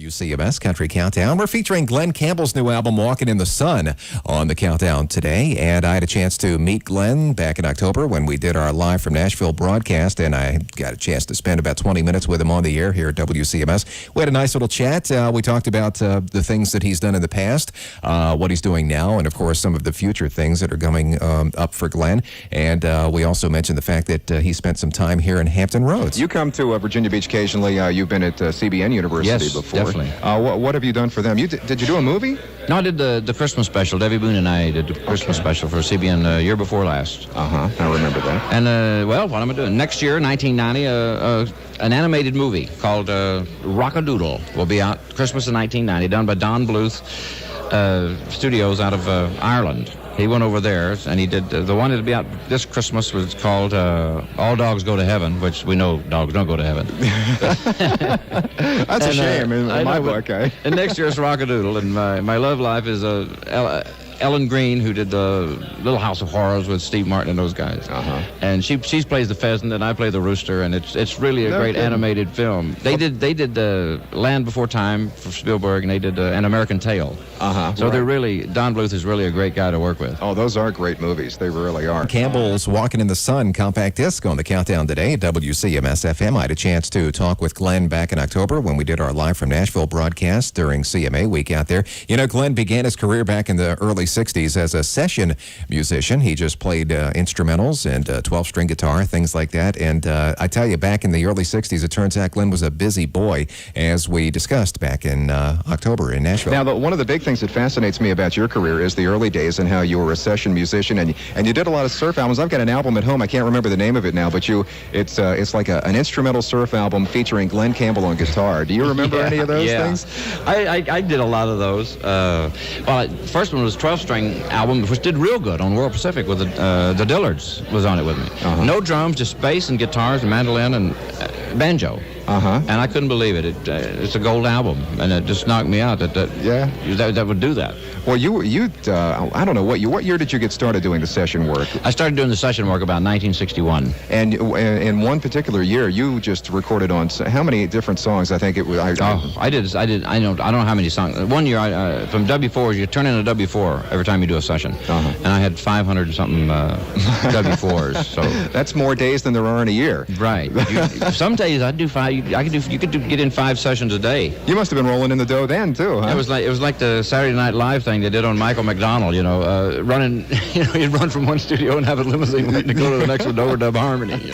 WCMS Country Countdown. We're featuring Glen Campbell's new album, Walking in the Sun, on the countdown today. And I had a chance to meet Glen back in October when we did our Live from Nashville broadcast, and I got a chance to spend about 20 minutes with him on the air here at WCMS. We had a nice little chat. We talked about the things that he's done in the past, what he's doing now, and, of course, some of the future things that are coming up for Glen. And we also mentioned the fact that he spent some time here in Hampton Roads. You come to Virginia Beach occasionally. You've been at CBN University before. Yes, definitely. What have you done for them? Did you do a movie? No, I did the Christmas special. Debbie Boone and I did the Christmas special for CBN year before last. I remember that. And, well, what am I doing? Next year, 1990, an animated movie called A Doodle will be out Christmas of 1990, done by Don Bluth Studios out of Ireland. He went over there, and he did the one that'll be out this Christmas was called All Dogs Go to Heaven, which we know dogs don't go to heaven. That's a shame in my book. And next year it's Rock-a-Doodle, and my love life is Ellen Green, who did the Little House of Horrors with Steve Martin and those guys. And she plays the pheasant, and I play the rooster, and it's really a great animated film. They did Land Before Time for Spielberg, and they did An American Tale. So they're really, Don Bluth is really a great guy to work with. Oh, those are great movies. They really are. Campbell's Walking in the Sun compact disc on the countdown today at WCMS FM. I had a chance to talk with Glen back in October when we did our Live from Nashville broadcast during CMA week out there. You know, Glen began his career back in the early 60s as a session musician. He just played instrumentals and 12-string guitar, things like that. And I tell you, back in the early 60s, it turns out Glen was a busy boy, as we discussed back in October in Nashville. Now, one of the big things that fascinates me about your career is the early days and how you were a session musician, and you did a lot of surf albums. I've got an album at home. I can't remember the name of it now, but it's like an instrumental surf album featuring Glen Campbell on guitar. Do you remember any of those things? I did a lot of those. Well, first one was 12-string album, which did real good on World Pacific with the Dillards was on it with me. No drums, just bass and guitars and mandolin and banjo. And I couldn't believe it. It's a gold album, and it just knocked me out that would do that. Well, I don't know, what year did you get started doing the session work? I started doing the session work about 1961. And in one particular year, you just recorded on how many different songs? I think it was. I don't know how many songs. One year, from W4s, you turn in a W4 every time you do a session, and I had 500 and something W4s. So that's more days than there are in a year. Right. Some days I'd do 5. You could get in 5 sessions a day. You must have been rolling in the dough then too, huh? It was like the Saturday Night Live thing they did on Michael McDonald. Running. You'd run from one studio and have a limousine waiting to go to the next one to overdub harmony.